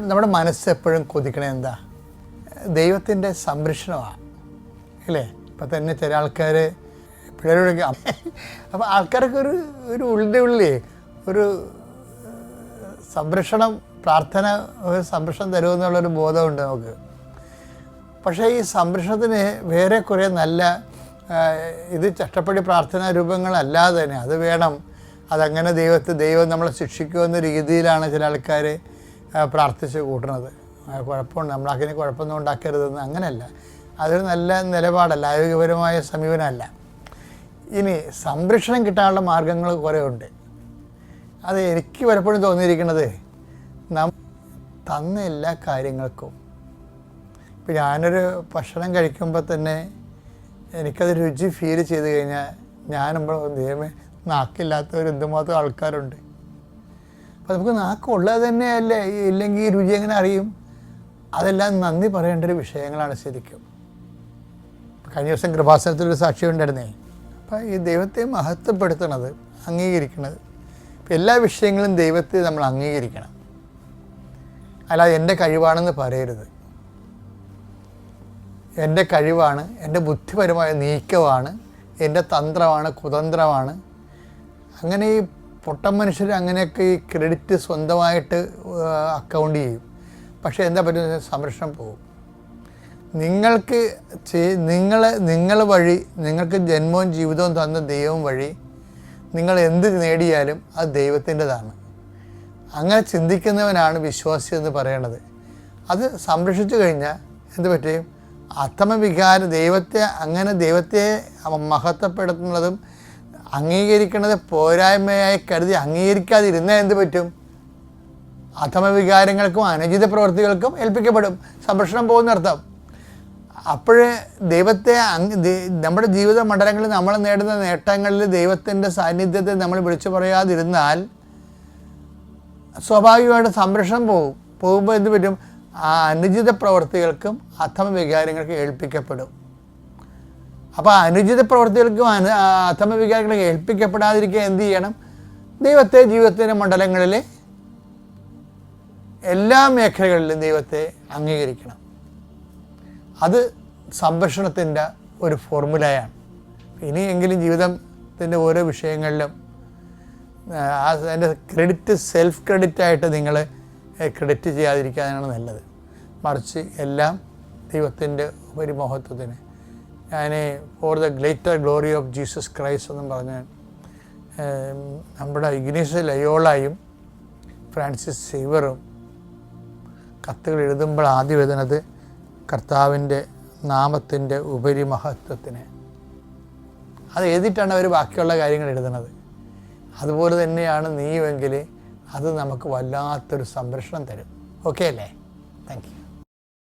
നമ്മുടെ മനസ്സ് എപ്പോഴും കൊതിക്കണേ എന്താ? ദൈവത്തിൻ്റെ സംരക്ഷണമാണ് അല്ലേ? ഇപ്പം തന്നെ ചില ആൾക്കാർ പിള്ളേരോടൊക്കെ അപ്പോൾ ആൾക്കാർക്ക് ഒരു ഉള്ളിൻ്റെ ഉള്ളിൽ ഒരു സംരക്ഷണം, പ്രാർത്ഥന ഒരു സംരക്ഷണം തരുമെന്നുള്ളൊരു ബോധമുണ്ട് നമുക്ക്. പക്ഷേ ഈ സംരക്ഷണത്തിന് വേറെ കുറേ നല്ല ഇത് ചട്ടപ്പടി പ്രാർത്ഥനാ രൂപങ്ങളല്ലാതെ തന്നെ അത് വേണം. അതങ്ങനെ ദൈവം നമ്മളെ ശിക്ഷിക്കുമെന്ന രീതിയിലാണ് ചില ആൾക്കാർ പ്രാർത്ഥിച്ച് കൂട്ടുന്നത്. കുഴപ്പമുണ്ട്, നമ്മളതിന് കുഴപ്പമൊന്നും ഉണ്ടാക്കരുതെന്ന്, അങ്ങനെയല്ല. അതൊരു നല്ല നിലപാടല്ല, ആരോഗ്യപരമായ സമീപനമല്ല. ഇനി സംരക്ഷണം കിട്ടാനുള്ള മാർഗങ്ങൾ കുറേ ഉണ്ട്. അത് എനിക്ക് പലപ്പോഴും തോന്നിയിരിക്കുന്നത് തന്ന എല്ലാ കാര്യങ്ങൾക്കും. ഇപ്പം ഞാനൊരു ഭക്ഷണം കഴിക്കുമ്പോൾ തന്നെ എനിക്കത് രുചി ഫീൽ ചെയ്ത് കഴിഞ്ഞാൽ ഞാനുമ്പോൾ ദൈവമേ, നാക്കില്ലാത്തവർ എന്തുമാത്രം ആൾക്കാരുണ്ട്. അപ്പോൾ നമുക്ക് നാക്കുള്ളത് തന്നെയല്ലേ, ഇല്ലെങ്കിൽ ഈ രുചി എങ്ങനെ അറിയും? അതെല്ലാം നന്ദി പറയേണ്ട ഒരു വിഷയങ്ങളാണ് ശരിക്കും. കഴിഞ്ഞ ദിവസം കൃപാസനത്തിലൊരു സാക്ഷ്യം ഉണ്ടായിരുന്നേ. അപ്പോൾ ഈ ദൈവത്തെ മഹത്വപ്പെടുത്തണത്, അംഗീകരിക്കണത്, എല്ലാ വിഷയങ്ങളും ദൈവത്തെ നമ്മൾ അംഗീകരിക്കണം. അല്ലാതെ എൻ്റെ കഴിവാണെന്ന് പറയരുത്. എൻ്റെ കഴിവാണ്, എൻ്റെ ബുദ്ധിപരമായ നീക്കമാണ്, എൻ്റെ തന്ത്രമാണ്, കുതന്ത്രമാണ്. അങ്ങനെ ഈ പൊട്ടൻ മനുഷ്യർ അങ്ങനെയൊക്കെ ഈ ക്രെഡിറ്റ് സ്വന്തമായിട്ട് അക്കൗണ്ട് ചെയ്യും. പക്ഷേ എന്താ പറ്റുന്ന, സംരക്ഷണം പോകും. നിങ്ങൾ വഴി, നിങ്ങൾക്ക് ജന്മവും ജീവിതവും തന്ന ദൈവം വഴി നിങ്ങൾ എന്ത് നേടിയാലും അത് ദൈവത്തിൻ്റെതാണ്. അങ്ങനെ ചിന്തിക്കുന്നവനാണ് വിശ്വാസി എന്ന് പറയണത്. അത് സംരക്ഷിച്ചു കഴിഞ്ഞാൽ എന്ത് പറ്റും? ആത്മവികാരം, ദൈവത്തെ മഹത്വപ്പെടുത്തുന്നതും അംഗീകരിക്കുന്നത് പോരായ്മയായി കരുതി അംഗീകരിക്കാതിരുന്നാൽ എന്ത് പറ്റും? ആത്മവികാരങ്ങൾക്കും അനുചിത പ്രവൃത്തികൾക്കും ഏൽപ്പിക്കപ്പെടും. സംരക്ഷണം പോകുന്നർത്ഥം. അപ്പോഴേ ദൈവത്തെ നമ്മുടെ ജീവിത മണ്ഡലങ്ങളിൽ നമ്മൾ നേടുന്ന നേട്ടങ്ങളിൽ ദൈവത്തിൻ്റെ സാന്നിധ്യത്തെ നമ്മൾ വിളിച്ചു പറയാതിരുന്നാൽ സ്വാഭാവികമായിട്ട് സംരക്ഷണം പോകുമ്പോൾ എന്ത് പറ്റും? ആ അനുചിത പ്രവൃത്തികൾക്കും അധമവികാരങ്ങൾക്കും ഏൽപ്പിക്കപ്പെടും. അപ്പോൾ അനുചിത പ്രവൃത്തികൾക്കും അധമവികാരങ്ങൾക്ക് ഏൽപ്പിക്കപ്പെടാതിരിക്കുക എന്ത് ചെയ്യണം? ദൈവത്തെ ജീവിതത്തിൻ്റെ മണ്ഡലങ്ങളിൽ എല്ലാ മേഖലകളിലും ദൈവത്തെ അംഗീകരിക്കണം. അത് സംരക്ഷണത്തിൻ്റെ ഒരു ഫോർമുലയാണ്. ഇനിയെങ്കിലും ജീവിതത്തിൻ്റെ ഓരോ വിഷയങ്ങളിലും അതിൻ്റെ ക്രെഡിറ്റ് സെൽഫ് ക്രെഡിറ്റായിട്ട് നിങ്ങൾ ക്രെഡിറ്റ് ചെയ്യാതിരിക്കാനാണ് നല്ലത്. മറിച്ച് എല്ലാം ദൈവത്തിൻ്റെ ഉപരിമഹത്വത്തിന്. ഞാൻ for the greater glory of Jesus Christ എന്നും പറഞ്ഞ് നമ്മുടെ ഇഗ്നേഷ്യസ് ലയോളയും ഫ്രാൻസിസ് സേവറും കത്തുകൾ എഴുതുമ്പോൾ ആദ്യം എഴുതുന്നത് കർത്താവിൻ്റെ നാമത്തിൻ്റെ ഉപരിമഹത്വത്തിന്. അത് എഴുതിയിട്ടാണ് അവർ ബാക്കിയുള്ള കാര്യങ്ങൾ എഴുതുന്നത്. അതുപോലെ തന്നെയാണ് നീയുമെങ്കിൽ അത് നമുക്ക് വല്ലാത്തൊരു സംരക്ഷണം തരും. ഓക്കെ അല്ലേ? Thank you.